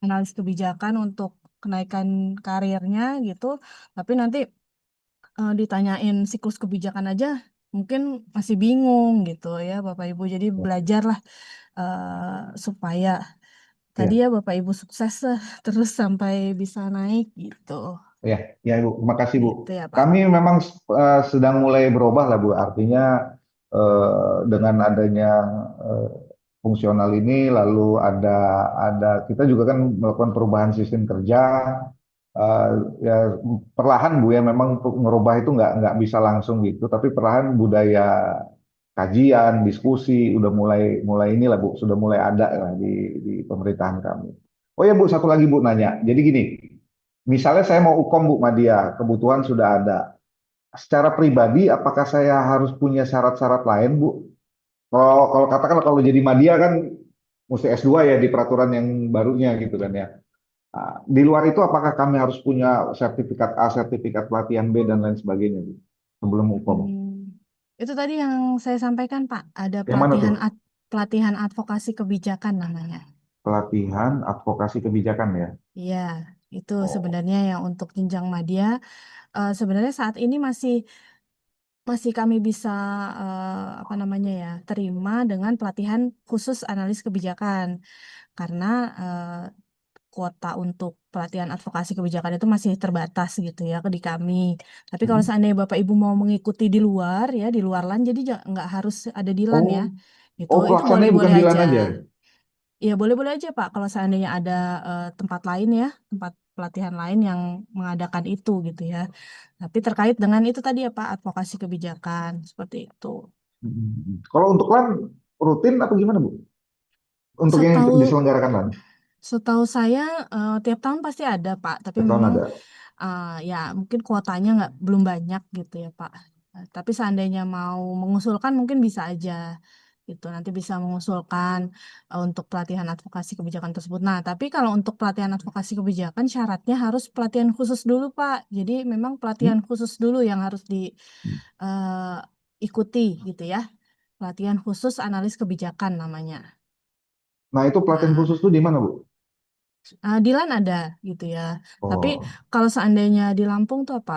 [SPEAKER 2] analis kebijakan untuk kenaikan karirnya gitu, tapi nanti ditanyain siklus kebijakan aja mungkin masih bingung gitu ya Bapak Ibu. Jadi belajarlah supaya tadi
[SPEAKER 3] Ya,
[SPEAKER 2] ya Bapak Ibu sukses lah terus sampai bisa naik gitu.
[SPEAKER 3] ya, ya Bu. Terima kasih Bu.
[SPEAKER 2] Gitu ya Pak.
[SPEAKER 3] Kami memang sedang mulai berubah lah Bu. Artinya dengan adanya eh, fungsional ini, lalu ada kita juga kan melakukan perubahan sistem kerja. Eh, Ya perlahan Bu ya, memang ngerubah itu nggak bisa langsung gitu, tapi perlahan budaya kajian, diskusi udah mulai mulai inilah Bu, sudah mulai ada lah di pemerintahan kami. Oh ya Bu, satu lagi Bu nanya. Jadi gini, misalnya saya mau ukom Bu Madia, kebutuhan sudah ada. Secara pribadi, apakah saya harus punya syarat-syarat lain Bu? Kalau katakanlah kalau jadi Madia kan mesti S2 ya di peraturan yang barunya gitu kan ya. Nah, di luar itu apakah kami harus punya sertifikat A, sertifikat pelatihan B dan lain sebagainya Bu, sebelum ukom?
[SPEAKER 2] Itu tadi yang saya sampaikan Pak, ada
[SPEAKER 3] Yang mana tuh?
[SPEAKER 2] pelatihan advokasi kebijakan namanya.
[SPEAKER 3] Pelatihan advokasi kebijakan ya.
[SPEAKER 2] Iya, itu
[SPEAKER 3] Oh.
[SPEAKER 2] sebenarnya yang untuk jenjang madya sebenarnya saat ini masih masih kami bisa apa namanya ya terima dengan pelatihan khusus analis kebijakan karena kuota untuk pelatihan advokasi kebijakan itu masih terbatas gitu ya di kami. Tapi kalau
[SPEAKER 3] Hmm.
[SPEAKER 2] seandainya Bapak Ibu mau mengikuti di luar ya di luar LAN jadi nggak harus ada di LAN
[SPEAKER 3] Oh,
[SPEAKER 2] ya. Gitu.
[SPEAKER 3] oh
[SPEAKER 2] Itu
[SPEAKER 3] pelaksananya bukan
[SPEAKER 2] boleh-boleh
[SPEAKER 3] di LAN
[SPEAKER 2] aja.
[SPEAKER 3] aja.
[SPEAKER 2] Ya boleh-boleh aja Pak kalau seandainya ada tempat lain ya, tempat pelatihan lain yang mengadakan itu gitu ya. Tapi terkait dengan itu tadi ya Pak, advokasi kebijakan seperti itu.
[SPEAKER 3] Kalau untuk LAN rutin apa gimana Bu? Untuk yang
[SPEAKER 2] Setahu
[SPEAKER 3] diselenggarakan LAN,
[SPEAKER 2] setahu saya tiap tahun pasti ada Pak, tapi
[SPEAKER 3] setiap tahun
[SPEAKER 2] memang
[SPEAKER 3] ada.
[SPEAKER 2] ya mungkin kuotanya nggak belum banyak gitu ya Pak. Tapi seandainya mau mengusulkan mungkin bisa aja gitu. Nanti bisa mengusulkan untuk pelatihan advokasi kebijakan tersebut. Nah, tapi kalau untuk pelatihan advokasi kebijakan syaratnya harus pelatihan khusus dulu Pak. Jadi memang
[SPEAKER 3] Hmm?
[SPEAKER 2] pelatihan khusus dulu yang harus diikuti gitu ya. Pelatihan khusus analis kebijakan namanya.
[SPEAKER 3] Nah itu pelatihan
[SPEAKER 2] Nah,
[SPEAKER 3] khusus tuh di mana Bu?
[SPEAKER 2] Dilan ada gitu ya. Tapi
[SPEAKER 3] Oh,
[SPEAKER 2] kalau seandainya di Lampung tuh apa?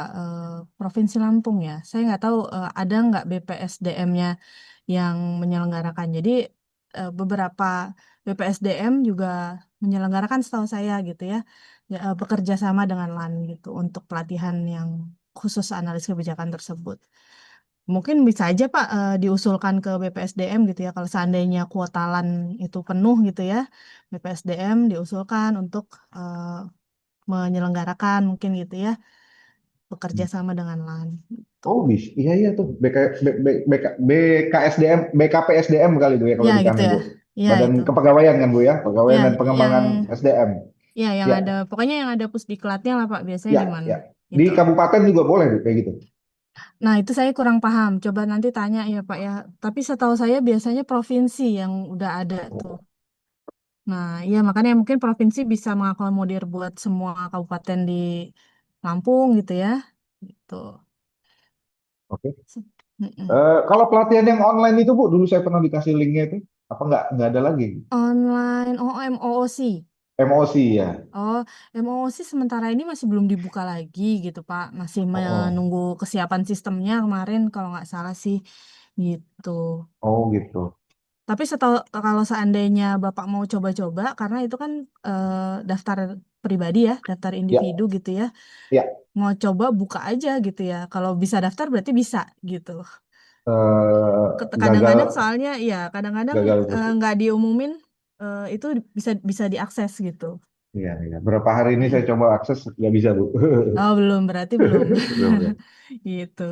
[SPEAKER 2] Provinsi Lampung ya. Saya nggak tahu ada nggak BPSDM-nya yang menyelenggarakan. Jadi beberapa BPSDM juga menyelenggarakan setahu saya gitu ya. Ya, bekerja sama dengan LAN gitu untuk pelatihan yang khusus analis kebijakan tersebut. Mungkin bisa aja Pak diusulkan ke BPSDM gitu ya. Kalau seandainya kuota LAN itu penuh gitu ya, BPSDM diusulkan untuk menyelenggarakan mungkin gitu ya, bekerja sama dengan LAN gitu.
[SPEAKER 3] oh bisa. Iya iya tuh BKSDM, BKPSDM kali Bu ya
[SPEAKER 2] Ya
[SPEAKER 3] kalau di
[SPEAKER 2] gitu
[SPEAKER 3] kami
[SPEAKER 2] ya.
[SPEAKER 3] Bu.
[SPEAKER 2] Ya
[SPEAKER 3] Badan
[SPEAKER 2] itu.
[SPEAKER 3] Kepegawaian kan Bu ya,
[SPEAKER 2] Ya
[SPEAKER 3] Pegawaian dan
[SPEAKER 2] yang
[SPEAKER 3] Pengembangan SDM.
[SPEAKER 2] yang
[SPEAKER 3] Ya,
[SPEAKER 2] ada pokoknya yang ada pusdiklatnya lah Pak, biasanya
[SPEAKER 3] ya,
[SPEAKER 2] di mana?
[SPEAKER 3] ya. Di
[SPEAKER 2] Gitu.
[SPEAKER 3] kabupaten juga boleh Bu kayak gitu.
[SPEAKER 2] Nah, itu saya kurang paham. Coba nanti tanya ya Pak ya. Tapi setahu saya biasanya provinsi yang udah ada tuh.
[SPEAKER 3] Oh,
[SPEAKER 2] Nah, iya makanya mungkin provinsi bisa mengakomodir buat semua kabupaten di Lampung gitu ya. Gitu.
[SPEAKER 3] oke.
[SPEAKER 2] Mm-mm.
[SPEAKER 3] Kalau pelatihan yang online itu Bu, dulu saya pernah dikasih linknya itu, apa nggak ada lagi?
[SPEAKER 2] Online MOOC.
[SPEAKER 3] MOC ya.
[SPEAKER 2] Oh, MOOC sementara ini masih belum dibuka lagi gitu Pak. Masih
[SPEAKER 3] Oh, oh,
[SPEAKER 2] menunggu kesiapan sistemnya kemarin kalau nggak salah sih gitu.
[SPEAKER 3] oh gitu.
[SPEAKER 2] Tapi kalau seandainya Bapak mau coba-coba, karena itu kan daftar pribadi ya, daftar
[SPEAKER 3] Ya,
[SPEAKER 2] individu gitu ya.
[SPEAKER 3] ya.
[SPEAKER 2] Mau coba buka aja gitu ya. Kalau bisa daftar berarti bisa gitu.
[SPEAKER 3] Gagal,
[SPEAKER 2] Kadang-kadang soalnya ya kadang-kadang
[SPEAKER 3] gagal terus.
[SPEAKER 2] nggak diumumin itu bisa bisa diakses gitu.
[SPEAKER 3] Iya, iya. Berapa hari ini saya
[SPEAKER 2] Mm-mm.
[SPEAKER 3] coba akses, nggak bisa Bu.
[SPEAKER 2] Oh belum berarti belum
[SPEAKER 3] Belum, belum.
[SPEAKER 2] gitu.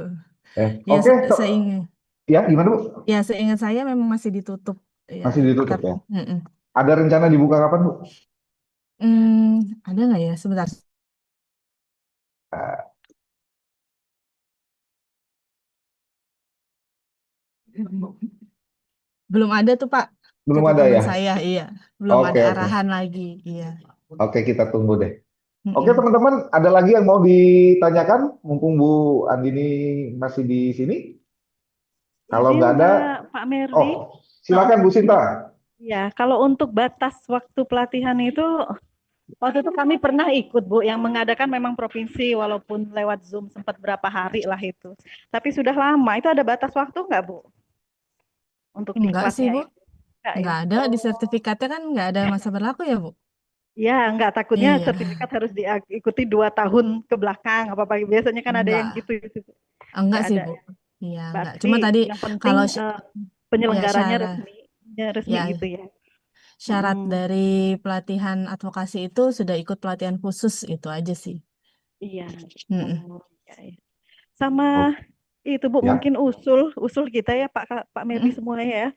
[SPEAKER 2] Ya
[SPEAKER 3] Oke.
[SPEAKER 2] seingat
[SPEAKER 3] Ya gimana Bu?
[SPEAKER 2] ya seingat saya memang masih ditutup ya.
[SPEAKER 3] Masih ditutup ya?
[SPEAKER 2] Mm-mm.
[SPEAKER 3] Ada rencana dibuka kapan Bu?
[SPEAKER 2] Ada nggak ya sebentar? Belum ada tuh Pak
[SPEAKER 3] Belum ada
[SPEAKER 2] ketetapan
[SPEAKER 3] ya?
[SPEAKER 2] saya, iya. Belum ada
[SPEAKER 3] Oke, oke.
[SPEAKER 2] arahan lagi, iya.
[SPEAKER 3] Oke, kita tunggu deh. Oke,
[SPEAKER 2] Mm-mm.
[SPEAKER 3] teman-teman, ada lagi yang mau ditanyakan? Mumpung Bu Andini masih di sini. Kalau
[SPEAKER 4] Izin
[SPEAKER 3] nggak ada,
[SPEAKER 4] Pak Merdi.
[SPEAKER 3] oh, silakan Bu Sinta.
[SPEAKER 4] Ya, kalau untuk batas waktu pelatihan itu, waktu itu kami pernah ikut Bu, yang mengadakan memang provinsi, walaupun lewat Zoom sempat berapa hari lah itu. Tapi sudah lama, itu ada batas waktu nggak Bu? Untuk
[SPEAKER 2] Enggak sih,
[SPEAKER 4] diklatnya
[SPEAKER 2] Bu.
[SPEAKER 4] itu? Nggak ya?
[SPEAKER 2] Enggak ada. Di sertifikatnya kan enggak ada masa berlaku ya, Bu?
[SPEAKER 4] Ya, nggak takutnya
[SPEAKER 2] Iya,
[SPEAKER 4] sertifikat harus diikuti 2 tahun ke belakang, apa-apa. Biasanya kan ada yang
[SPEAKER 2] enggak.
[SPEAKER 4] gitu. Gitu.
[SPEAKER 2] Enggak
[SPEAKER 4] Nggak
[SPEAKER 2] sih,
[SPEAKER 4] ada.
[SPEAKER 2] Bu. Iya, enggak.
[SPEAKER 4] Berarti
[SPEAKER 2] Cuma tadi
[SPEAKER 4] yang penting
[SPEAKER 2] kalau ya
[SPEAKER 4] penyelenggaranya
[SPEAKER 2] syarat
[SPEAKER 4] resmi, ya, resmi
[SPEAKER 2] ya
[SPEAKER 4] gitu ya.
[SPEAKER 2] syarat
[SPEAKER 4] Mm,
[SPEAKER 2] dari pelatihan advokasi itu sudah ikut pelatihan khusus itu aja sih.
[SPEAKER 4] iya.
[SPEAKER 2] Mm-mm.
[SPEAKER 4] Oh, ya, ya. Sama
[SPEAKER 3] Oh,
[SPEAKER 4] itu Bu,
[SPEAKER 3] ya,
[SPEAKER 4] mungkin usul kita ya Pak Merdi
[SPEAKER 2] Mm-mm.
[SPEAKER 4] semuanya ya.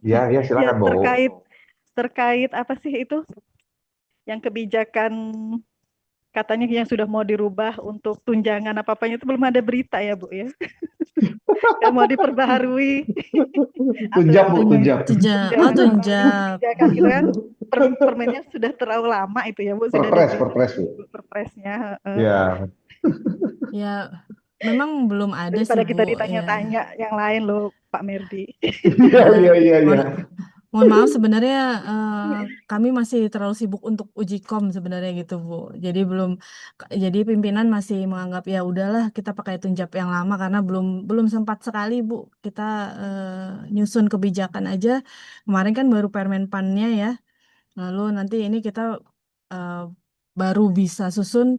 [SPEAKER 3] ya, ya,
[SPEAKER 4] Ya
[SPEAKER 3] silakan Bu.
[SPEAKER 4] terkait apa sih itu yang kebijakan katanya yang sudah mau dirubah untuk tunjangan apa-apanya itu belum ada berita ya Bu ya. Yang mau diperbaharui atau
[SPEAKER 3] Tunjak Bu, tunjak.
[SPEAKER 2] Oh,
[SPEAKER 4] tunjangan apa
[SPEAKER 2] tunjak.
[SPEAKER 4] kebijakan gitu kan. Permennya sudah terlalu lama itu ya Bu, sudah
[SPEAKER 3] Perpres,
[SPEAKER 4] dirilis
[SPEAKER 3] perpres Bu.
[SPEAKER 4] perpresnya.
[SPEAKER 3] Ya,
[SPEAKER 2] Ya, memang belum ada sih,
[SPEAKER 4] Daripada
[SPEAKER 2] Bu.
[SPEAKER 4] kita
[SPEAKER 2] Ya,
[SPEAKER 4] ditanya-tanya yang lain loh Pak Merdi.
[SPEAKER 3] iya,
[SPEAKER 2] ya.
[SPEAKER 3] iya, iya, iya.
[SPEAKER 2] Mohon, mohon maaf sebenarnya kami masih terlalu sibuk untuk uji kom sebenarnya gitu, Bu. Jadi pimpinan masih menganggap ya udahlah kita pakai tunjap yang lama karena belum belum sempat sekali, Bu. Kita nyusun kebijakan aja. Kemarin kan baru Permenpannya ya. Lalu nanti ini kita eh, baru bisa susun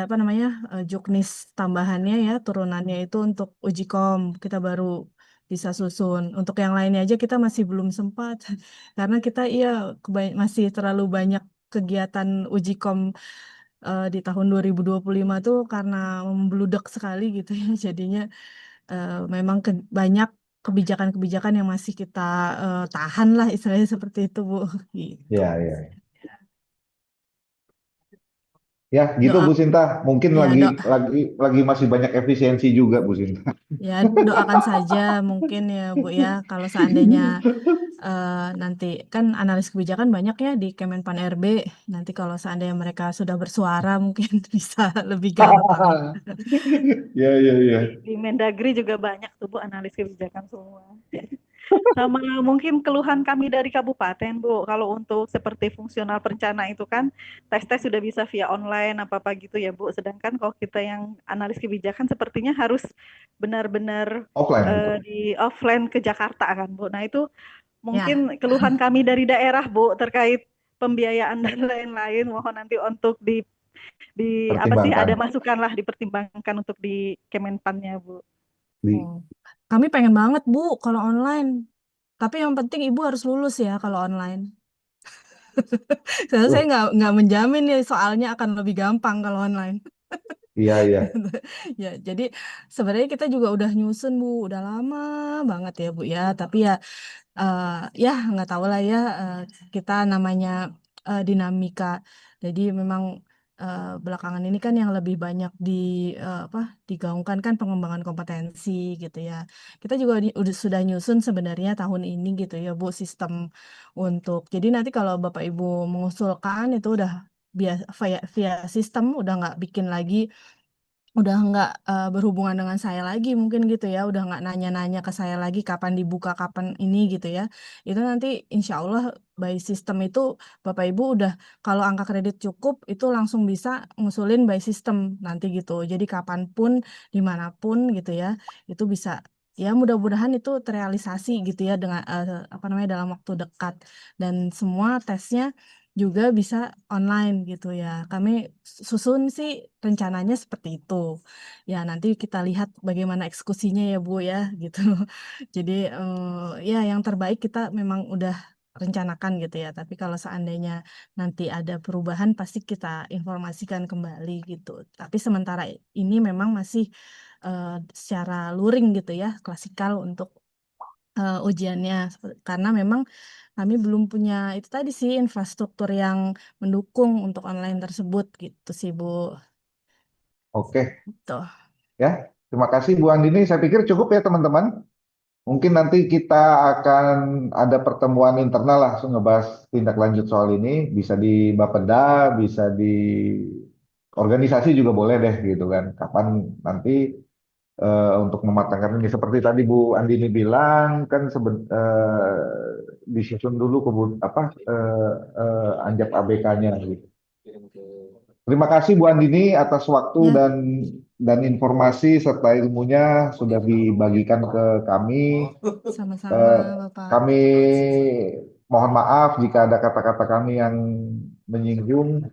[SPEAKER 2] apa namanya juknis tambahannya ya turunannya itu untuk uji kom kita baru bisa susun. Untuk yang lainnya aja kita masih belum sempat karena kita iya masih terlalu banyak kegiatan uji kom di tahun 2025 tuh karena membludak sekali gitu ya. Jadinya memang banyak kebijakan-kebijakan yang masih kita tahan lah istilahnya seperti itu, Bu. Gitu.
[SPEAKER 3] Ya, ya. Ya, gitu Bu
[SPEAKER 2] Doa
[SPEAKER 3] Sinta. Mungkin
[SPEAKER 2] ya
[SPEAKER 3] lagi
[SPEAKER 2] dok.
[SPEAKER 3] lagi masih banyak efisiensi juga Bu Sinta.
[SPEAKER 2] Ya, doakan saja mungkin ya Bu ya kalau seandainya nanti kan analis kebijakan banyak ya di Kemenpan RB. Nanti kalau seandainya mereka sudah bersuara mungkin bisa lebih gampang.
[SPEAKER 3] Ya, ya, ya.
[SPEAKER 4] Di Mendagri juga banyak tuh Bu analis kebijakan semua. Sama mungkin keluhan kami dari kabupaten, Bu. Kalau untuk seperti fungsional perencana itu kan tes-tes sudah bisa via online apa-apa gitu ya, Bu. Sedangkan kalau kita yang analis kebijakan sepertinya harus benar-benar
[SPEAKER 3] Offline gitu.
[SPEAKER 4] di offline ke Jakarta kan, Bu. Nah, itu
[SPEAKER 2] Ya,
[SPEAKER 4] mungkin keluhan kami dari daerah, Bu, terkait pembiayaan dan lain-lain. Mohon nanti untuk di apa sih ada
[SPEAKER 3] Pertimbangkan
[SPEAKER 4] masukan lah dipertimbangkan untuk di Kemenpannya, Bu.
[SPEAKER 3] di
[SPEAKER 2] oh. Kami pengen banget Bu kalau online. Tapi yang penting Ibu harus lulus ya kalau online. Karena saya
[SPEAKER 3] Wah,
[SPEAKER 2] nggak menjamin nih soalnya akan lebih gampang kalau online.
[SPEAKER 3] iya iya.
[SPEAKER 2] Ya, jadi sebenarnya kita juga udah nyusun Bu, udah lama banget ya Bu ya. Tapi ya eh, ya nggak tahu lah ya kita namanya dinamika. Jadi memang belakangan ini kan yang lebih banyak apa digaungkan kan pengembangan kompetensi gitu ya. Kita juga udah sudah nyusun sebenarnya tahun ini gitu ya Bu sistem untuk. Jadi nanti kalau Bapak Ibu mengusulkan itu udah biasa via sistem udah nggak bikin lagi udah nggak berhubungan dengan saya lagi mungkin gitu ya udah nggak nanya-nanya ke saya lagi kapan dibuka kapan ini gitu ya itu nanti insya Allah by sistem itu Bapak Ibu udah kalau angka kredit cukup itu langsung bisa ngusulin by sistem nanti gitu jadi kapanpun dimanapun gitu ya itu bisa ya mudah-mudahan itu terrealisasi gitu ya dengan apa namanya dalam waktu dekat dan semua tesnya juga bisa online gitu ya. Kami susun sih rencananya seperti itu. Ya, nanti kita lihat bagaimana eksekusinya ya, Bu ya, gitu. Jadi ya yang terbaik kita memang udah rencanakan gitu ya. Tapi kalau seandainya nanti ada perubahan pasti kita informasikan kembali gitu. Tapi sementara ini memang masih eh, secara luring gitu ya, klasikal untuk ujiannya karena memang kami belum punya itu tadi sih infrastruktur yang mendukung untuk online tersebut gitu sih Bu.
[SPEAKER 3] Oke
[SPEAKER 2] Tuh.
[SPEAKER 3] ya. Terima kasih Bu Andini. Saya pikir cukup ya teman-teman. Mungkin nanti kita akan ada pertemuan internal langsung ngebahas tindak lanjut soal ini. Bisa di Bapeda, bisa di organisasi juga boleh deh gitu kan. Kapan nanti untuk mematangkan ini seperti tadi Bu Andini bilang kan disusun dulu apa anjap ABK-nya gitu. Terima kasih Bu Andini atas waktu
[SPEAKER 2] Ya,
[SPEAKER 3] dan informasi serta ilmunya sudah dibagikan ke kami.
[SPEAKER 2] sama-sama
[SPEAKER 3] Eh,
[SPEAKER 2] Bapak.
[SPEAKER 3] Kami mohon maaf jika ada kata-kata kami yang menyinggung.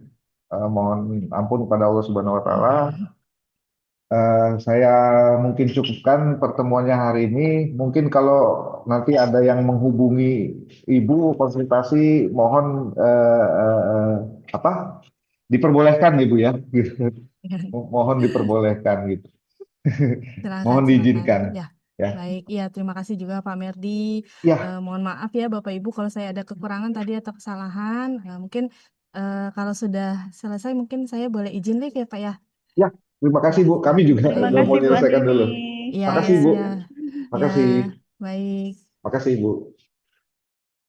[SPEAKER 3] Mohon ampun kepada Allah Subhanahu wa taala. Saya mungkin cukupkan pertemuannya hari ini. Mungkin kalau nanti ada yang menghubungi Ibu konsultasi, mohon apa diperbolehkan Ibu ya. Mohon diperbolehkan gitu.
[SPEAKER 2] Silakan,
[SPEAKER 3] Mohon
[SPEAKER 2] silakan.
[SPEAKER 3] diizinkan
[SPEAKER 2] Ya,
[SPEAKER 3] ya.
[SPEAKER 2] baik. Ya, terima kasih juga Pak Merdi.
[SPEAKER 3] Ya,
[SPEAKER 2] Mohon maaf ya Bapak Ibu kalau saya ada kekurangan tadi atau kesalahan. Mungkin kalau sudah selesai mungkin saya boleh izin live ya Pak ya.
[SPEAKER 3] ya. Terima kasih
[SPEAKER 2] Ya,
[SPEAKER 3] Bu. Kami juga
[SPEAKER 4] Terima
[SPEAKER 2] baik.
[SPEAKER 3] mau
[SPEAKER 4] kasih Bu
[SPEAKER 3] menyelesaikan
[SPEAKER 4] Andini.
[SPEAKER 3] dulu.
[SPEAKER 2] Ya, ya,
[SPEAKER 3] Makasih Bu.
[SPEAKER 2] ya. Ya,
[SPEAKER 3] Makasih.
[SPEAKER 2] baik.
[SPEAKER 3] Makasih Bu.